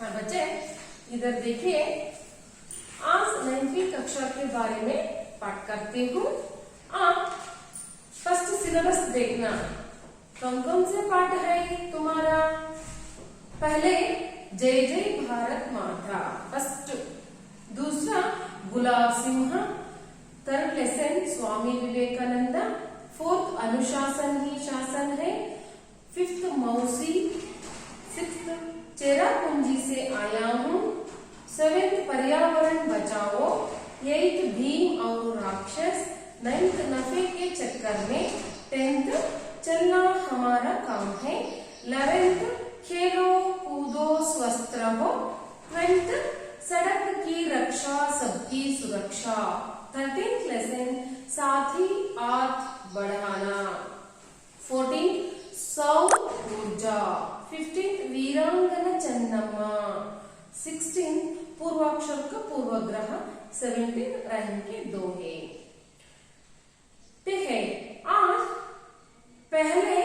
हाँ बच्चे, इधर देखिए, आज 9वीं कक्षा के बारे में पाठ करती हूँ। आप फर्स्ट सिलेबस देखना, कौन कौन से पाठ है तुम्हारा। पहले जय जय भारत माता फर्स्ट, दूसरा Gulab Singh, third lesson Swami Vivekananda, fourth अनुशासन ही शासन है, फिफ्थ मौसी, सिक्स्थ चेरापूंजी से आया हूँ, सेवेंथ पर्यावरण बचाओ, एट्थ भीम और राक्षस, नाइन्थ नफे के चक्कर में, टेंथ चलना हमारा काम है, 11th खेलो कूदो स्वस्थ रहो, 12th सड़क की रक्षा सबकी सुरक्षा, 13th लेसन साथी आठ बढ़ाना, 14th सौर ऊर्जा, 15th वीरांगना चन्नम्मा, 16th पूर्वाक्षर का पूर्वग्रह, 17th रहम के दोहे। ठीक है, आज पहले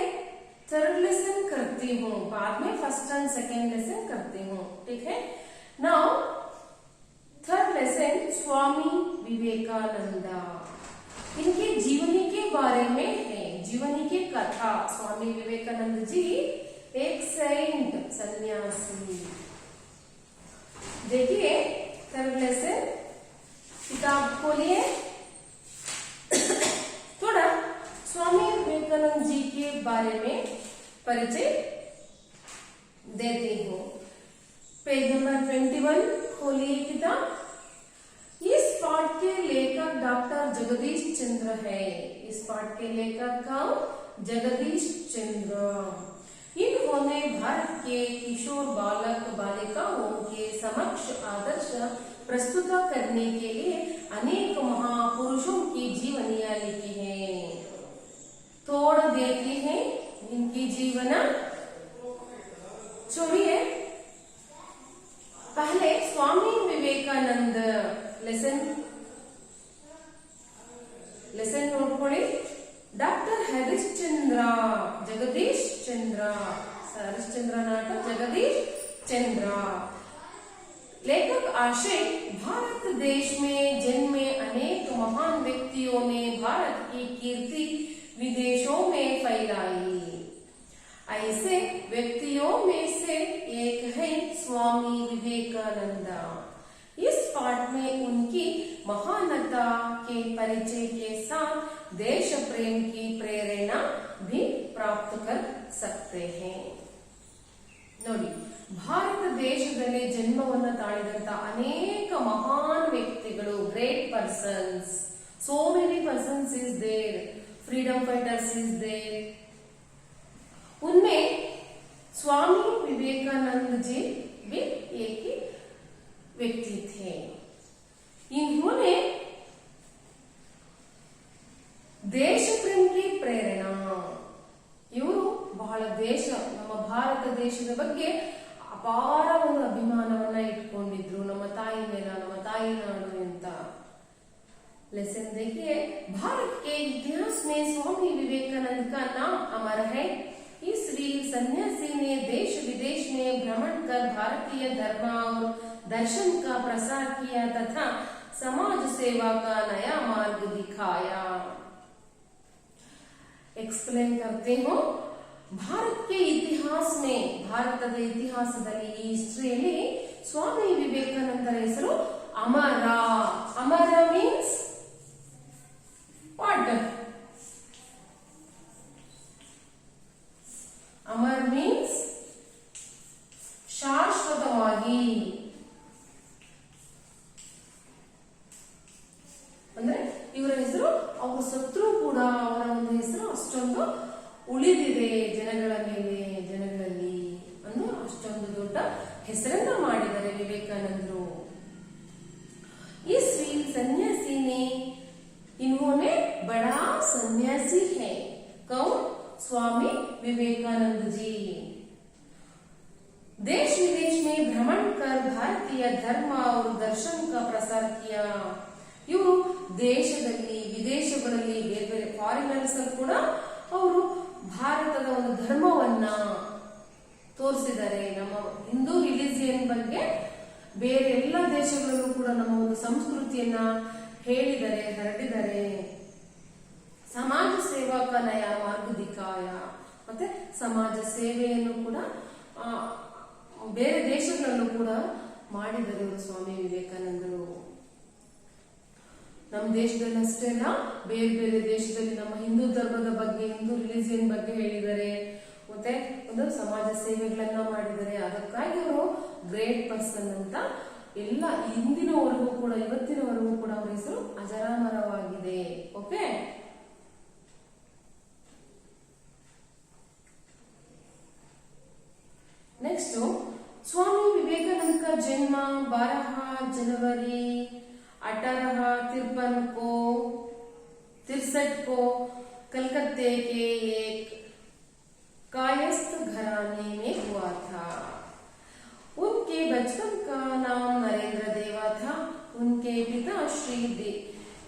थर्ड लेसन करती हूँ, बाद में फर्स्ट एंड सेकेंड लेसन करती हूँ। ठीक है, नाउ थर्ड लेसन स्वामी विवेकानंदा, इनके जीवनी के बारे में है, जीवनी की कथा। स्वामी विवेकानंद जी एक सेंट सन्यासी। देखिए थर्ड लेसन, किताब खोलिए, थोड़ा स्वामी विवेकानंद जी के बारे में परिचय देती हूँ। पेज नंबर 21 खोलिए किताब। इस पाठ के लेखक डॉक्टर जगदीश चंद्र है। इस पाठ के लेखक कौन? जगदीश चंद्र। इन्होंने भारत के किशोर बालक बालिकाओं के समक्ष आदर्श प्रस्तुत करने के लिए अनेक महापुरुषों की जीवनियां लिखी हैं। तोड़ देती हैं इनकी जीवन। छोड़िए, पहले स्वामी विवेकानंद लेसन नोट पड़े। डॉक्टर हरिश्चंद्र जगदीश चंद्र, हरिश्चंद्र नाटक जगदीश चंद्र। लेखक आशय, भारत देश में जन्मे अनेक महान व्यक्तियों ने भारत की कीर्ति विदेशों में फैलाई। ऐसे व्यक्तियों में से एक है स्वामी विवेकानंद। इस पाठ में उनकी महानता के परिचय के साथ देश प्रेम की प्रेरणा भी प्राप्त कर सकते हैं। ನೋಡಿ, ಭಾರತ ದೇಶದಲ್ಲಿ ಜನ್ಮವನ್ನು ತಾಳಿದಂತ ಅನೇಕ ಮಹಾನ್ ವ್ಯಕ್ತಿಗಳು, great persons, so many persons is there, freedom fighters is there, उनमें स्वामी विवेकानंद जी भी एक ही व्यक्ति थे। इन्होंने देश प्रेम की प्रेरणा, ಇವರು ಬಹಳ ದೇಶ, ನಮ್ಮ ಭಾರತ ದೇಶದ ಬಗ್ಗೆ ಅಪಾರ ಒಂದು ಅಭಿಮಾನವನ್ನ ಇಟ್ಕೊಂಡಿದ್ರು, ನಮ್ಮ ತಾಯಿ ನೆಲ, ನಮ್ಮ ತಾಯಿ ನಾಡು ಅಂತ। लेसन देखिए, भारत के इतिहास में स्वामी विवेकानंद का नाम अमर है। इस वीर सन्यासी ने देश विदेश में भ्रमण कर भारतीय धर्म और दर्शन का प्रसार किया तथा समाज सेवा का नया मार्ग दिखाया। एक्सप्लेन करते हो, भारत के इतिहास में, ಭಾರತದ ಇತಿಹಾಸದಲ್ಲಿ, ಈ ಹಿಸ್ಟ್ರಿಯಲ್ಲಿ ಸ್ವಾಮಿ ವಿವೇಕಾನಂದರ ಹೆಸರು ಅಮರ. ಅಮರ ಮೀನ್ಸ್ ವಾಟ್? ಅಮರ್ ಮೀನ್ಸ್ ಶಾಶ್ವತವಾಗಿ, ಅಂದ್ರೆ ಇವರ ಹೆಸರು, ಅವರು ಸತ್ರು ಕೂಡ ಅವರ ಒಂದು ಹೆಸರು ಅಷ್ಟೊಂದು ಉಳಿದಿದೆ ಜನಗಳ ಮೇಲೆ, ಜನಗಳಲ್ಲಿ ಅಂದ್ರೆ ಅಷ್ಟೊಂದು ದೊಡ್ಡ ಹೆಸರನ್ನ ಮಾಡಿದ್ದಾರೆ ವಿವೇಕಾನಂದರು। इस वीर सन्यासी ने, इन्होंने बड़ा सन्यासी है, कौन? स्वामी विवेकानंद जी। देश विदेश में भ्रमण कर भारतीय धर्म और दर्शन का प्रसार किया। ಇವರು ದೇಶದಲ್ಲಿ ವಿದೇಶಗಳಲ್ಲಿ ಬೇರೆ ಬೇರೆ ಫಾರಿನರ್ಸ್ ಕೂಡ ಅವರು ಭಾರತದ ಒಂದು ಧರ್ಮವನ್ನ ತೋರಿಸಿದ್ದಾರೆ, ನಮ್ಮ ಹಿಂದೂ ರಿಲಿಜಿಯನ್ ಬಗ್ಗೆ ಬೇರೆ ಎಲ್ಲ ದೇಶಗಳಲ್ಲೂ ಕೂಡ ನಮ್ಮ ಒಂದು ಸಂಸ್ಕೃತಿಯನ್ನ ಹೇಳಿದರೆ, ಹರಡಿದರೆ. ಸಮಾಜ ಸೇವಕ ನಯ ಮಾರ್ಗದಿಕಾಯ, ಮತ್ತೆ ಸಮಾಜ ಸೇವೆಯನ್ನು ಕೂಡ ಬೇರೆ ದೇಶಗಳಲ್ಲೂ ಕೂಡ ಮಾಡಿದರು ಸ್ವಾಮಿ ವಿವೇಕಾನಂದರು. ನಮ್ಮ ದೇಶದಲ್ಲಿ ಅಷ್ಟೇ ಅಲ್ಲ, ಬೇರೆ ಬೇರೆ ದೇಶದಲ್ಲಿ ನಮ್ಮ ಹಿಂದೂ ಧರ್ಮದ ಬಗ್ಗೆ, ಹಿಂದೂ ರಿಲಿಜಿಯನ್ ಬಗ್ಗೆ ಹೇಳಿದ್ದಾರೆ, ಮತ್ತೆ ಒಂದು ಸಮಾಜ ಸೇವೆಗಳನ್ನ ಮಾಡಿದ್ದಾರೆ. ಅದಕ್ಕಾಗಿ ಅವರು ಗ್ರೇಟ್ ಪರ್ಸನ್ ಅಂತ ಎಲ್ಲ ಇಂದಿನವರೆಗೂ ಕೂಡ, ಇವತ್ತಿನವರೆಗೂ ಕೂಡ ಅವರ ಹೆಸರು ಅಜರಾಮರವಾಗಿದೆ. ಓಕೆ, नेक्स्ट स्वामी विवेकानंद का जन्म 12 जनवरी 1853 को कलकत्ते के एक कायस्थ घराने में हुआ था। उनके बचपन का नाम नरेंद्र देवा था। उनके पिता श्री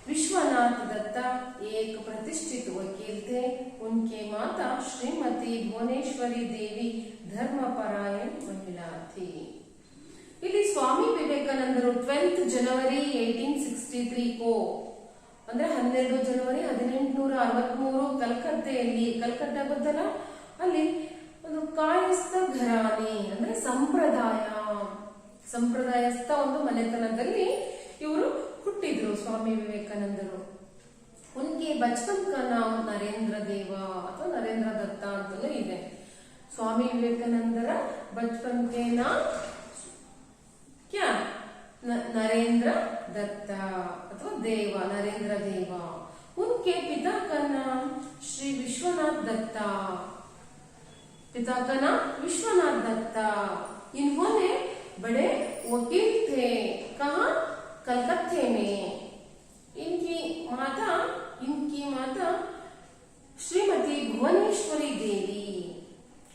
विश्वनाथ दत्ता एक प्रतिष्ठित वकील थे। उनके माता श्रीमती भुवनेश्वरी देवी धर्मपरायण महिला थी। ಇಲ್ಲಿ ಸ್ವಾಮಿ ವಿವೇಕಾನಂದರು 12 ಜನವರಿ 1863 को ಅಂದ್ರೆ 12 ಜನವರಿ 1863 ಕಲ್ಕತ್ತೆಯಲ್ಲಿ, ಕಲ್ಕತ್ತಾ ಗೊತ್ತಲ್ಲ, ಅಲ್ಲಿ ಒಂದು ಕಾಯಸ್ಥ ಘರಾನೆ ಅಂದ್ರೆ ಸಂಪ್ರದಾಯಸ್ಥ ಒಂದು ಮನೆತನದಲ್ಲಿ ಇವರು ಹುಟ್ಟಿದ್ರು ಸ್ವಾಮಿ ವಿವೇಕಾನಂದರು. ಉನ್ಕೆ ಬಚಪನ್ ಕಾ ನಾಮ್ ನರೇಂದ್ರ ದೇವ ಅಥವಾ ನರೇಂದ್ರ ದತ್ತ ಅಂತಲೂ ಇದೆ. ಸ್ವಾಮಿ ವಿವೇಕಾನಂದರ ಬಚಪನ್ ಕೆ ನಾಮ್ ಕ್ಯಾ ನರೇಂದ್ರ ದತ್ತ ಅಥವಾ ದೇವ, ನರೇಂದ್ರ ದೇವ. उनके पिता का नाम श्री विश्वनाथ दत्ता, पिता का नाम विश्वनाथ दत्ता. इन्होंने बड़े वकील थे. कहाँ? कलकत्ते में. इनकी माता श्रीमती भुवनेश्वरी देवी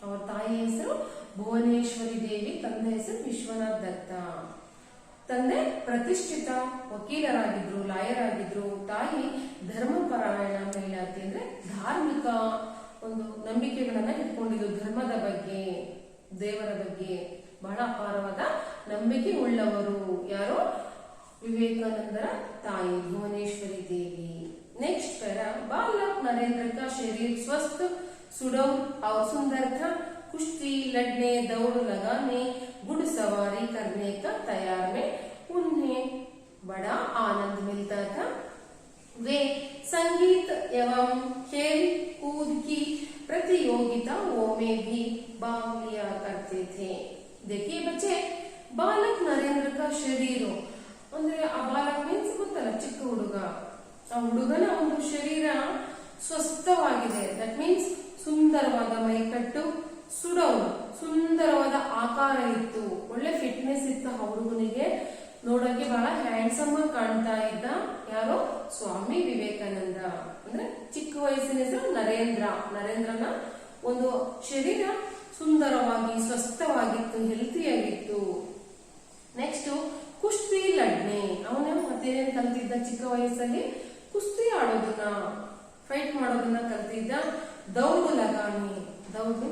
और ताई ಹೆಸರು ಭುವನೇಶ್ವರಿ ದೇವಿ, ತಂದೆ ಹೆಸರು ವಿಶ್ವನಾಥ್ ದತ್ತ. ತಂದೆ ಪ್ರತಿಷ್ಠಿತ ವಕೀಲರಾಗಿದ್ರು, ಲಾಯರ್ ಆಗಿದ್ರು. ತಾಯಿ ಧರ್ಮಪರಾಯಣ ಮಹಿಳಾತಿ ಅಂದ್ರೆ ಧಾರ್ಮಿಕ ಒಂದು ನಂಬಿಕೆಗಳನ್ನ ಇಟ್ಕೊಂಡಿದ್ರು. ಧರ್ಮದ ಬಗ್ಗೆ, ದೇವರ ಬಗ್ಗೆ ಬಹಳ ಅಪಾರವಾದ ನಂಬಿಕೆ ಉಳ್ಳವರು. ಯಾರು? विवेकानंदर ताई भुवनेश्वरी देवी. नेक्स्ट पैरा, बालक नरेंद्र का शरीर स्वस्थ, सुडौल और सुंदर था. कुश्ती लड़ने, दौड़ लगाने, घुड़सवारी करने का तैयार में उन्हें बड़ा आनंद मिलता था. वे संगीत एवं खेल कूद की प्रतियोगिताओं में भी भाग लिया करते थे. देखिए बच्चे, बालक नरेंद्र का शरीर ಅಂದ್ರೆ ಆ ಬಾಲಕ ಮೀನ್ಸ್ ಗೊತ್ತಲ್ಲ, ಚಿಕ್ಕ ಹುಡುಗ. ಆ ಹುಡುಗನ ಒಂದು ಶರೀರ ಸ್ವಸ್ಥವಾಗಿದೆ. ದಟ್ ಮೀನ್ಸ್ ಸುಂದರವಾದ ಮೈಕಟ್ಟು, ಸುಡೌನು ಸುಂದರವಾದ ಆಕಾರ ಇತ್ತು, ಒಳ್ಳೆ ಫಿಟ್ನೆಸ್ ಇತ್ತು ಆ ಹುಡುಗನಿಗೆ. ನೋಡಕ್ಕೆ ಬಹಳ ಹ್ಯಾಂಡ್ಸಮ್ ಆಗಿ ಕಾಣ್ತಾ ಇದ್ದ. ಯಾರೋ? ಸ್ವಾಮಿ ವಿವೇಕಾನಂದ. ಅಂದ್ರೆ ಚಿಕ್ಕ ವಯಸ್ಸಿನ ಹೆಸರು ನರೇಂದ್ರ. ನರೇಂದ್ರನ ಒಂದು ಶರೀರ ಸುಂದರವಾಗಿ ಸ್ವಸ್ಥವಾಗಿತ್ತು, ಹೆಲ್ತಿಯಾಗಿತ್ತು. ನೆಕ್ಸ್ಟ್ ಕುಸ್ತಿ ಲಡ್ನೆ. ಅವನು ಮತ್ತೇನೇನು ಕಲ್ತಿದ್ದ? ಚಿಕ್ಕ ವಯಸ್ಸಲ್ಲಿ ಕುಸ್ತಿ ಆಡೋದನ್ನ, ಫೈಟ್ ಮಾಡೋದನ್ನ ಕಲ್ತಿದ್ದ. ದೌಡು ಲಗಾನಿ, ದೌಡು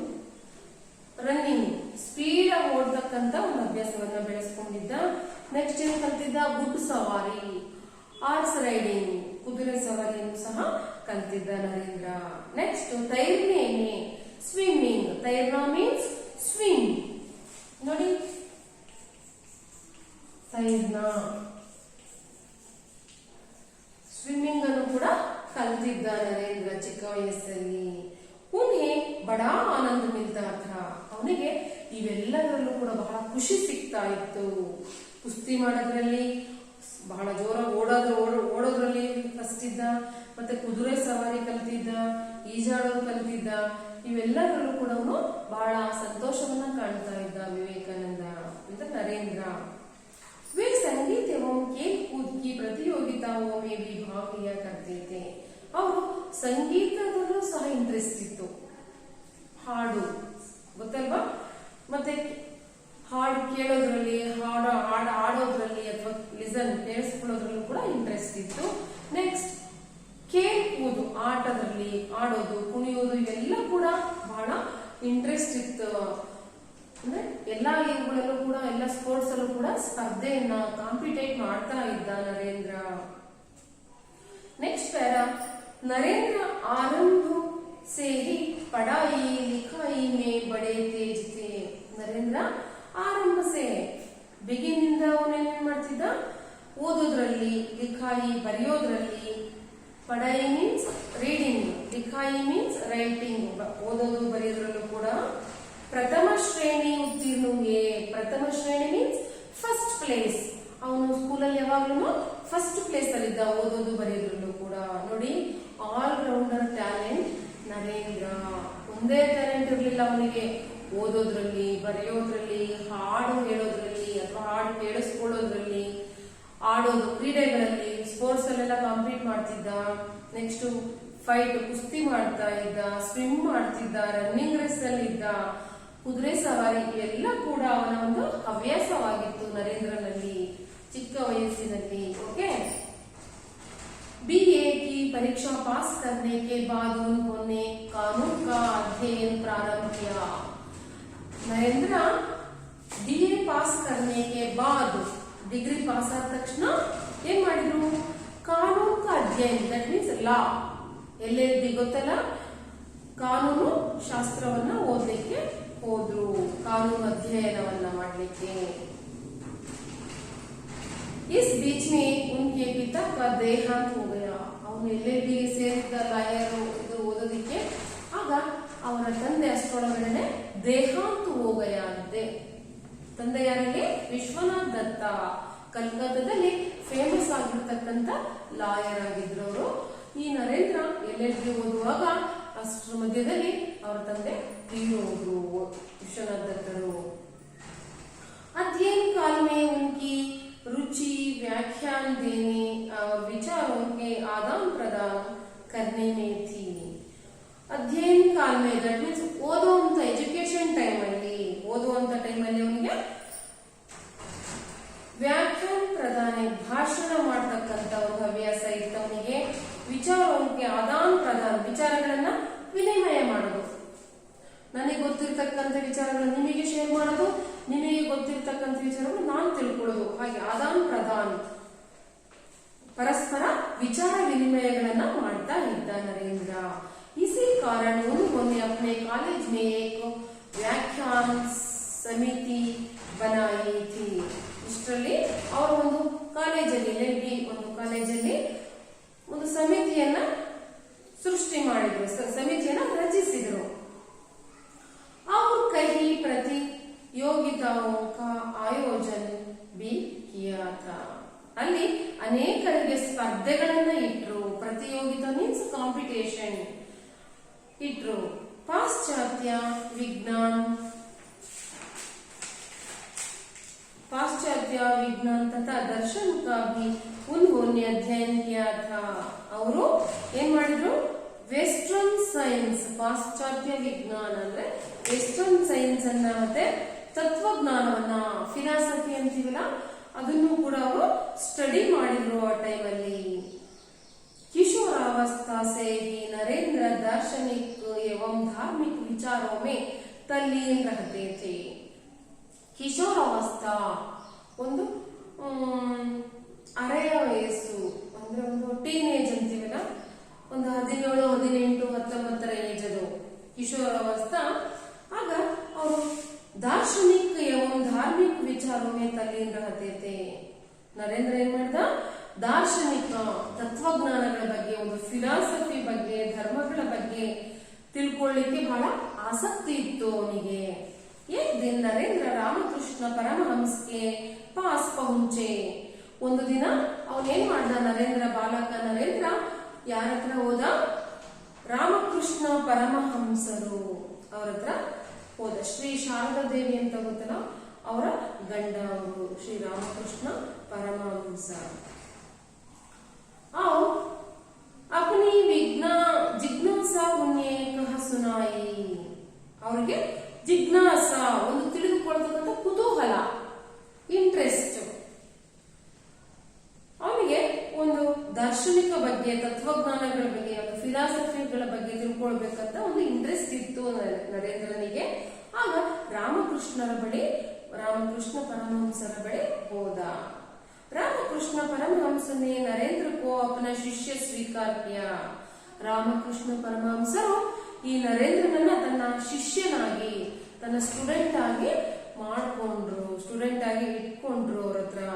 ರನ್ನಿಂಗ್, ಸ್ಪೀಡ್ ಆಗಿ ಓಡ್ತಕ್ಕಂತ ಒಂದು ಅಭ್ಯಾಸವನ್ನ ಬೆಳೆಸ್ಕೊಂಡಿದ್ದ. ನೆಕ್ಸ್ಟ್ ಏನ್ ಕಲ್ತಿದ್ದ? ಗುಡ್ ಸವಾರಿ, ಹಾರ್ಸ್ ರೈಡಿಂಗ್, ಕುದುರೆ ಸವಾರಿಯನ್ನು ಸಹ ಕಲ್ತಿದ್ದ ನರೇಂದ್ರ. ನೆಕ್ಸ್ಟ್ ತೈರ್ನೇನೆ, ಸ್ವಿಮ್ಮಿಂಗ್. ತೈರ್ನಾ ಮೀನ್ಸ್ ಸ್ವಿಮ್. ನೋಡಿ, ತೈರ್ನಾ ಸ್ವಿಮ್ಮಿಂಗ್ ಅನ್ನು ಕೂಡ ಕಲ್ತಿದ್ದ ನರೇಂದ್ರ ಚಿಕ್ಕ ವಯಸ್ಸಲ್ಲಿ. ಉನ್ಹೆ ಬಡಾ ಆನಂದ ಮಿಲ್ತಾ ಥಾ. ಅವನಿಗೆ ಇವೆಲ್ಲದರಲ್ಲೂ ಕೂಡ ಬಹಳ ಖುಷಿ ಸಿಗ್ತಾ ಇತ್ತು. ಕುಸ್ತಿ ಮಾಡೋದ್ರಲ್ಲಿ ಬಹಳ ಜೋರಾಗಿ ಓಡೋದ್ರಲ್ಲಿ ಫಸ್ಟ್ ಇದ್ದ. ಮತ್ತೆ ಕುದುರೆ ಸವಾರಿ ಕಲ್ತಿದ್ದ, ಈಜಾಡೋದು ಕಲ್ತಿದ್ದ. ಇವೆಲ್ಲದರಲ್ಲೂ ಕೂಡ ಅವನು ಬಹಳ ಸಂತೋಷವನ್ನ ಕಾಣ್ತಾ ಇದ್ದ ವಿವೇಕಾನಂದ ಅಂತ ನರೇಂದ್ರ. वे संगीत एवं खेल कूद की प्रतियोगिताओं में भी भाग लिया करते थे. ಅವರು ಸಂಗೀತದಲ್ಲೂ ಸಹ ಇಂಟ್ರೆಸ್ಟ್ ಇತ್ತು. ಹಾಡು ಗೊತ್ತಲ್ವಾ, ಮತ್ತೆ ಹಾಡು ಕೇಳೋದ್ರಲ್ಲಿ, ಹಾಡು ಆಡೋದ್ರಲ್ಲಿ ಅಥವಾ ಲಿಸನ್ ಕೇಳಿಸ್ಕೊಳ್ಳೋದ್ರಲ್ಲೂ ಕೂಡ ಇಂಟ್ರೆಸ್ಟ್ ಇತ್ತು. ನೆಕ್ಸ್ಟ್ ಖೇಲ್ ಕೂದು, ಆಟದಲ್ಲಿ ಆಡೋದು, ಕುಣಿಯೋದು, ಇವೆಲ್ಲ ಕೂಡ ಬಹಳ ಇಂಟ್ರೆಸ್ಟ್ ಇತ್ತು. ಅಂದ್ರೆ ಎಲ್ಲಾ ಇವುಗಳಲ್ಲೂ ಕೂಡ, ಎಲ್ಲ ಎಲ್ಲ ಸ್ಪೋರ್ಟ್ಸ್ ಅಲ್ಲೂ ಕೂಡ ಸ್ಪರ್ಧೆಯನ್ನ ಕಾಂಪಿಟೇಟ್ ಮಾಡ್ತಾ ಇದ್ದ ನರೇಂದ್ರ. ನೆಕ್ಸ್ಟ್ ಪ್ಯಾರಾ, नरेंद्र आरंभ से ही पढ़ाई लिखाई में बड़े तेज थे. ನರೇಂದ್ರ ಆರಂಭ ಸೇ ಬಿಗಿನಿಂದ ಅವನೇನ್ ಮಾಡ್ತಿದ್ದ, ಓದೋದ್ರಲ್ಲಿ, ಲಿಖಾಯಿ ಬರೆಯೋದ್ರಲ್ಲಿ, ಪಢಾಯಿ ಮೀನ್ಸ್ ರೀಡಿಂಗ್, ಲಿಖಾಯಿ ಮೀನ್ಸ್ ರೈಟಿಂಗ್, ಓದೋದು ಬರೆಯೋದ್ರಲ್ಲೂ ಕೂಡ ಪ್ರಥಮ ಶ್ರೇಣಿ ಉತ್ತೀರ್ಣುಗೆ. ಪ್ರಥಮ ಶ್ರೇಣಿ ಮೀನ್ಸ್ ಫಸ್ಟ್ ಪ್ಲೇಸ್. ಅವನು ಸ್ಕೂಲಲ್ಲಿ ಯಾವಾಗ್ಲೂ ಫಸ್ಟ್ ಪ್ಲೇಸ್ ಅಲ್ಲಿದ್ದ ಓದೋದು ಬರೆಯೋದ್ರಲ್ಲೂ ಕೂಡ. ನೋಡಿ, ಆಲ್ ರೌಂಡರ್ ಟ್ಯಾಲೆಂಟ್ ನರೇಂದ್ರ. ಒಂದೇ ಟ್ಯಾಲೆಂಟ್ ಇರಲಿಲ್ಲ ಅವನಿಗೆ, ಓದೋದ್ರಲ್ಲಿ, ಬರೆಯೋದ್ರಲ್ಲಿ, ಹಾಡು ಹೇಳೋದ್ರಲ್ಲಿ ಅಥವಾ ಹಾಡು ಕೇಳಿಸ್ಕೊಳ್ಳೋದ್ರಲ್ಲಿ, ಆಡೋದು ಕ್ರೀಡೆಗಳಲ್ಲಿ, ಸ್ಪೋರ್ಟ್ಸ್ ಅಲ್ಲೆಲ್ಲ ಕಾಂಪೀಟ್ ಮಾಡ್ತಿದ್ದ. ನೆಕ್ಸ್ಟ್ ಫೈಟ್, ಕುಸ್ತಿ ಮಾಡ್ತಾ ಇದ್ದ, ಸ್ವಿಮ್ ಮಾಡ್ತಿದ್ದ, ರನ್ನಿಂಗ್ ರೇಸ್ ಅಲ್ಲಿ ಇದ್ದ, ಕುದುರೆ ಸವಾರಿ, ಇವೆಲ್ಲ ಕೂಡ ಅವನ ಒಂದು ಹವ್ಯಾಸವಾಗಿತ್ತು ನರೇಂದ್ರನಲ್ಲಿ ಚಿಕ್ಕ ವಯಸ್ಸಿನಲ್ಲಿ. ಓಕೆ. बीए की परीक्षा पास करने के बाद उन्होंने कानून का अध्ययन प्रारंभ किया. नरेंद्र बीए पास करने के बाद, डिग्री पास ಆದ ತಕ್ಷಣ ಏನ್ ಮಾಡಿದ್ರು, ಕಾನೂನು का अध्ययन, ದಟ್ ಮೀನ್ಸ್ ಲಾ, LLB ಗೊತ್ತಲ್ಲ, ಕಾನೂನು ಶಾಸ್ತ್ರವನ್ನ ಓದಲಿಕ್ಕೆ ಹೋದ್ರು, ಕಾನೂನು ಅಧ್ಯಯನವನ್ನ ಮಾಡಲಿಕ್ಕೆ. इस बीच में उनके पिता का देहांत हो गया. ಅವನು LLB ಸೇರಿದ್ದ ಲಾಯರ್ ಇದು ಓದೋದಿಕ್ಕೆ, ಆಗ ಅವರ ತಂದೆ ಅಷ್ಟರೊಳಗಡೆ ದೇಹಾಂತ ಹೋಗಯ ಅಂತೆ. ತಂದೆ ಯಾರಿಗೆ, ವಿಶ್ವನಾಥ್ ದತ್ತ, ಕಲ್ಕತ್ತಾದಲ್ಲಿ ಫೇಮಸ್ ಆಗಿರ್ತಕ್ಕಂಥ ಲಾಯರ್ ಆಗಿದ್ರು ಅವರು. ಈ ನರೇಂದ್ರ LLB ಓದುವಾಗ ಅಷ್ಟರ ಮಧ್ಯದಲ್ಲಿ ಅವರ ತಂದೆ ತೀರೋದ್ರು, ವಿಶ್ವನಾಥ್ ದತ್ತರು. अध्ययन काल में उनकी रुचि व्याख्यान देने और विचारों के आदान प्रदान करने में थी. अध्ययन काल में दट मीन्स ಓದುವಂತ ಎಜುಕೇಶನ್ ಟೈಮ್ ಅಲ್ಲಿ, ಓದುವಂತ ಟೈಮ್ ಅಲ್ಲಿ ಅವನಿಗೆ ವ್ಯಾಖ್ಯಾನ ಪ್ರದಾನ, ಭಾಷಣ ಮಾಡತಕ್ಕಂತ ಒಂದು ಹವ್ಯಾಸ ಇತ್ತು ಅವನಿಗೆ. ವಿಚಾರಕ್ಕೆ ಆದಾನ ಪ್ರದಾನ, ವಿಚಾರಗಳನ್ನ ವಿನಿಮಯ ಮಾಡೋದು, ನನಗೆ ಗೊತ್ತಿರ್ತಕ್ಕಂಥ ವಿಚಾರಗಳು ನಿಮಗೆ ಶೇರ್ ಮಾಡೋದು, ನಿಮಗೆ ಗೊತ್ತಿರ್ತಕ್ಕಂಥ ವಿಚಾರಗಳು ನಾನು ತಿಳ್ಕೊಳ್ಳೋದು, ಹಾಗೆ ಆದಾನ ಪ್ರದಾನ, ಪರಸ್ಪರ ವಿಚಾರ ವಿನಿಮಯಗಳನ್ನ ಮಾಡ್ತಾ ಇದ್ದ ನರೇಂದ್ರ. इसी कारण उन्होंने अपने कॉलेज में एक व्याख्यान समिति बनाई थी. ಇಷ್ಟರಲ್ಲಿ ಅವರು ಒಂದು ಕಾಲೇಜಲ್ಲಿ, LLB ಒಂದು ಕಾಲೇಜಲ್ಲಿ ಒಂದು ಸಮಿತಿಯನ್ನ ಸೃಷ್ಟಿ ಮಾಡಿದ್ರು, ಸಮಿತಿಯನ್ನ ರಚಿಸಿದ್ರು. और कई प्रतियोगिताओं का आयोजन भी किया था. ಅಲ್ಲಿ ಅನೇಕರಿಗೆ ಸ್ಪರ್ಧೆಗಳನ್ನ ಇಟ್ರು, ಪ್ರತಿಯೋಗಿತಾ ಮೀನ್ಸ್ ಕಾಂಪಿಟೇಷನ್ ಇಟ್ರು. ಪಾಶ್ಚಾತ್ಯ ವಿಜ್ಞಾನ तथा दर्शन का भी उन्होंने अध्ययन किया था. ಅವರು ಏನ್ ಮಾಡಿದ್ರು, ವೆಸ್ಟರ್ನ್ ಸೈನ್ಸ್, ಪಾಶ್ಚಾತ್ಯ ವಿಜ್ಞಾನ ಅಂದ್ರೆ ವೆಸ್ಟರ್ನ್ ಸೈನ್ಸ್ ಅನ್ನ ಮತ್ತೆ ತತ್ವಜ್ಞಾನವನ್ನ, ಫಿಲಾಸಫಿ ಅಂತೀವಲ್ಲ, ಅದನ್ನು ಕೂಡ ಅವರು ಸ್ಟಡಿ ಮಾಡಿದ್ರು ಆ ಟೈಮಲ್ಲಿ. किशोरावस्था से ही नरेंद्र दार्शनिक एवं धार्मिक विचारों में तल्लीन रहते थे. ಕಿಶೋರಾವಸ್ಥಾ ಒಂದು ಅರೆಯ ವಯಸ್ಸು ಅಂದ್ರೆ ಒಂದು ಟೀನೇಜ್ ಅಂತೀವಲ್ಲ, ಒಂದು 17, 18, 19 ಏಜ್ ಅದು ಕಿಶೋರಾವಸ್ಥಾ. ಆಗ ಅವರು दार्शनिक एवं धार्मिक विचारों में तल्लीन रहते थे. ನರೇಂದ್ರ ಏನ್ ಮಾಡಿದ, ದಾರ್ಶನಿಕ ತತ್ವಜ್ಞಾನಗಳ ಬಗ್ಗೆ, ಒಂದು ಫಿಲಾಸಫಿ ಬಗ್ಗೆ, ಧರ್ಮಗಳ ಬಗ್ಗೆ ತಿಳ್ಕೊಳ್ಳಿಕ್ಕೆ ಬಹಳ ಆಸಕ್ತಿ ಇತ್ತು ಅವನಿಗೆ. एक दिन नरेंद्र रामकृष्ण परमहंस के पास पहुंचे. ಒಂದು ದಿನ ಅವನೇನ್ ಮಾಡ್ದ, ನರೇಂದ್ರ ಬಾಲಕ ನರೇಂದ್ರ ಯಾರ ಹತ್ರ ಹೋದ, ರಾಮಕೃಷ್ಣ ಪರಮಹಂಸರು ಅವ್ರ ಹತ್ರ ಹೋದ. ಶ್ರೀ ಶಾರದಾ ದೇವಿ ಅಂತ ಗೊತ್ತಲ್ಲ, ಅವರ ಗಂಡ ಅವರು ಶ್ರೀ ರಾಮಕೃಷ್ಣ ಪರಮಹಂಸ. और अपनी जिज्ञासा उन्हें कह सुनाई. ಅವ್ರಿಗೆ ಜಿಜ್ಞಾಸ, ಒಂದು ತಿಳಿದುಕೊಳ್ಳತಕ್ಕಂಥ ಕುತೂಹಲ, ಇಂಟ್ರೆಸ್ಟ್. ಅವನಿಗೆ ಒಂದು ದಾರ್ಶನಿಕ ಬಗ್ಗೆ, ತತ್ವಜ್ಞಾನಗಳ ಬಗ್ಗೆ, ಒಂದು ಫಿಲಾಸಫಿಗಳ ಬಗ್ಗೆ ತಿಳ್ಕೊಳ್ಬೇಕಂತ ಒಂದು ಇಂಟ್ರೆಸ್ಟ್ ಇತ್ತು ನರೇಂದ್ರನಿಗೆ. ಆಗ ರಾಮಕೃಷ್ಣರ ಬಳಿ, ರಾಮ रामकृष्ण परमहंसर बड़े होदा। रामकृष्ण परमहंस ने नरेंद्र को अपना शिष्य स्वीकार किया। ರಾಮಕೃಷ್ಣ ಪರಮಹಂಸರು ಈ ನರೇಂದ್ರನನ್ನ ತನ್ನ ಶಿಷ್ಯನಾಗಿ ತನ್ನ ಸ್ಟೂಡೆಂಟ್ ಆಗಿ ಇಟ್ಕೊಂಡ್ರು ಅವ್ರ ಹತ್ರ.